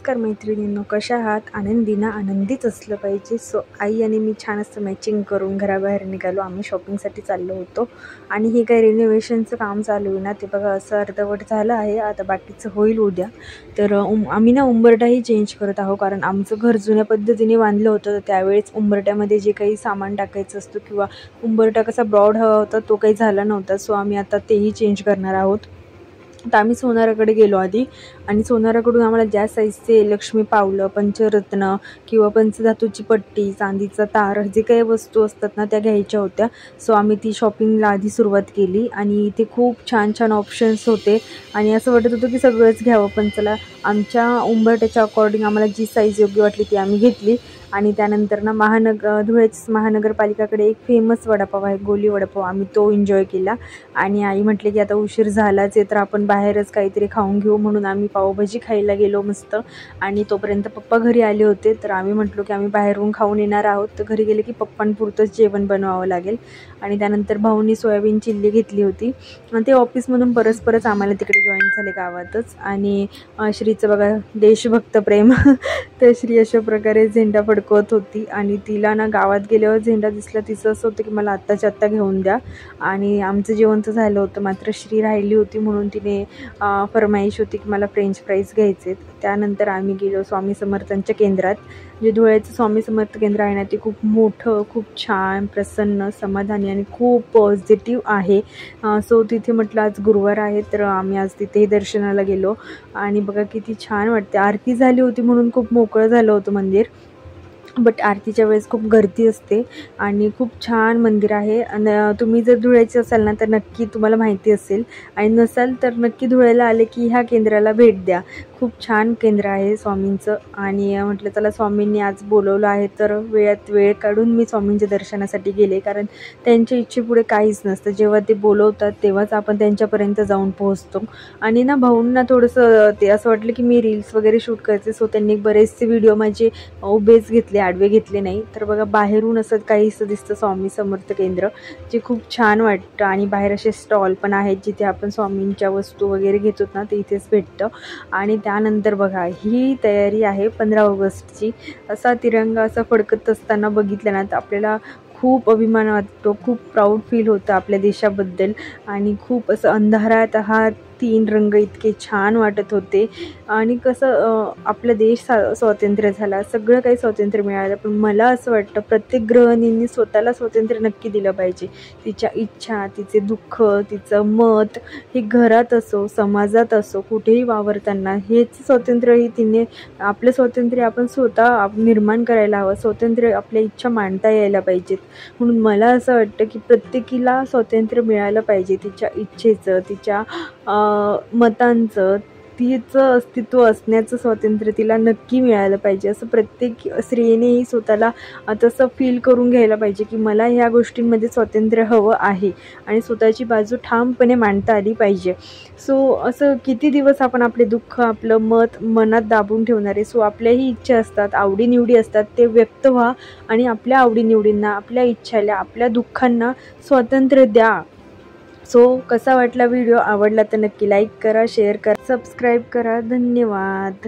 नमस्कार मैत्रिणींनो, कशा आहात? आनंदी ना? आनंदीच असलं पाहिजे. सो आई आणि मी छान असं मॅचिंग करून घराबाहेर निघालो. आम्ही शॉपिंगसाठी चाललो होतो आणि हे काही रिनोव्हेशनचं काम चालू आहे ना, ते बघा असं अर्धवट झालं आहे. आता बाकीचं होईल उद्या. तर आम्ही ना उंबरठाही चेंज करत आहोत, कारण आमचं घर जुन्या पद्धतीने बांधलं होतं. तर त्यावेळेस उंबरठ्यामध्ये जे काही सामान टाकायचं असतं किंवा उंबरठा कसा ब्रॉड हवा होता तो काही झाला नव्हता. सो आम्ही आता तेही चेंज करणार आहोत. तर आम्ही सोनाराकडे गेलो आधी आणि सोनाराकडून आम्हाला ज्या साईजचे लक्ष्मी पावलं, पंचरत्न किंवा पंचधातूची पट्टी, चांदीचा तार जे काही वस्तू असतात ना त्या घ्यायच्या होत्या. सो आम्ही ती शॉपिंगला आधी सुरुवात केली आणि इथे खूप छान छान ऑप्शन्स होते आणि असं वाटत होतं की सगळंच घ्यावं. पण चला, आमच्या उंबरठ्याच्या अकॉर्डिंग आम्हाला जी साईज योग्य वाटली ती आम्ही घेतली. आणि त्यानंतर ना धुळ्याच महानगरपालिकाकडे एक फेमस वडापाव आहे, गोली वडापाव. आम्ही तो एन्जॉय केला आणि आई म्हटले की आता उशीर झालाच आहे तर आपण बाहेरच काहीतरी खाऊन घेऊ, म्हणून आम्ही पावभाजी खायला गेलो मस्त. आणि तोपर्यंत पप्पा घरी आले होते, तर आम्ही म्हटलो की आम्ही बाहेरून खाऊन येणार आहोत, तर घरी गेले की पप्पांपुरतंच जेवण बनवावं लागेल. आणि त्यानंतर भाऊनी सोयाबीन चिल्ली घेतली होती आणि ते ऑफिसमधून परत आम्हाला तिकडे जॉईन झाले गावातच. आणि श्रीचं बघा देशभक्त प्रेम तर श्री अशा प्रकारे झेंडा फडकवत होती आणि तिला ना गावात गेल्यावर झेंडा दिसला तिचं असं होतं की मला आत्ताच्या आत्ता घेऊन द्या. आणि आमचं जेवण तर झालं होतं, मात्र श्री राहिली होती म्हणून तिने फरमाईश होती की मला फ्रेंच फ्राईज घ्यायचे. त्यानंतर आम्ही गेलो स्वामी समर्थांच्या केंद्रात. जे धुळ्याचं स्वामी समर्थ केंद्र आहे ना ते खूप मोठं, खूप छान, प्रसन्न, समाधानी आणि खूप पॉझिटिव्ह आहे. सो तिथे म्हटलं आज गुरुवार आहे तर आम्ही आज तिथेही दर्शनाला गेलो आणि बघा किती छान वाटते. आरती झाली होती म्हणून खूप मोकळं झालं होतं मंदिर, बट आरतीच्या वेळेस खूप गर्दी असते आणि खूप छान मंदिर आहे. आणि तुम्ही जर धुळ्याचे असाल ना तर नक्की तुम्हाला माहिती असेल, आणि नसाल तर नक्की धुळ्याला आले की ह्या केंद्राला भेट द्या. खूप छान केंद्र आहे स्वामींचं. आणि म्हटलं चला स्वामींनी आज बोलवलं आहे तर वेळात वेळ काढून मी स्वामींच्या दर्शनासाठी गेले, कारण त्यांच्या इच्छेपुढे काहीच नसतं. जेव्हा ते बोलवतात तेव्हाच आपण त्यांच्यापर्यंत जाऊन पोहोचतो. आणि ना भाऊंना थोडंसं ते असं वाटलं की मी रील्स वगैरे शूट करते, सो त्यांनी बरेचसे व्हिडिओ माझे उभेच घेतले, आडवे घेतले नाही. तर बघा बाहेरून असं काहीसं दिसतं स्वामी समर्थ केंद्र, जे खूप छान वाटतं. आणि बाहेर असे स्टॉल पण आहेत जिथे आपण स्वामींच्या वस्तू वगैरे घेतो ना ते इथेच भेटतं. आणि त्यानंतर बघा ही तयारी आहे 15 ऑगस्टची. असा तिरंगा असा फडकत असताना बघितलं ना तर आपल्याला खूप अभिमान वाटतो, खूप प्राऊड फील होतं आपल्या देशाबद्दल. आणि खूप असं अंधारात हा 3 रंग इतके छान वाटत होते. आणि कसं आपला देश स्वातंत्र्य झाला, सगळं काही स्वातंत्र्य मिळालं, पण मला असं वाटतं प्रत्येक गृहिणींनी स्वतःला स्वातंत्र्य नक्की दिलं पाहिजे. तिच्या इच्छा, तिचे दुःख, तिचं मत हे घरात असो, समाजात असो, कुठेही वावरताना हेच स्वातंत्र्य ही तिने आपलं स्वातंत्र्य आपण स्वतः निर्माण करायला हवं. स्वातंत्र्य आपल्या इच्छा मांडता यायला पाहिजेत. म्हणून मला असं वाटतं की प्रत्येकीला स्वातंत्र्य मिळालं पाहिजे, तिच्या इच्छेचं, तिच्या मतांचं, तिचं अस्तित्व असण्याचं स्वातंत्र्य तिला नक्की मिळालं पाहिजे. असं प्रत्येक स्त्रीनेही स्वतःला तसं फील करून घ्यायला पाहिजे की मला ह्या गोष्टींमध्ये स्वातंत्र्य हवं आहे आणि स्वतःची बाजू ठामपणे मांडता आली पाहिजे. सो असं किती दिवस आपण आपले दुःख, आपलं मत मनात दाबून ठेवणार आहे. सो आपल्याही इच्छा असतात, आवडीनिवडी असतात, ते व्यक्त व्हा आणि आपल्या आवडीनिवडींना, आपल्या इच्छाला, आपल्या दुःखांना स्वातंत्र्य द्या. सो कसा वाटला व्हिडिओ? आवडला तर नक्की लाईक करा, शेअर करा, सबस्क्राईब करा. धन्यवाद.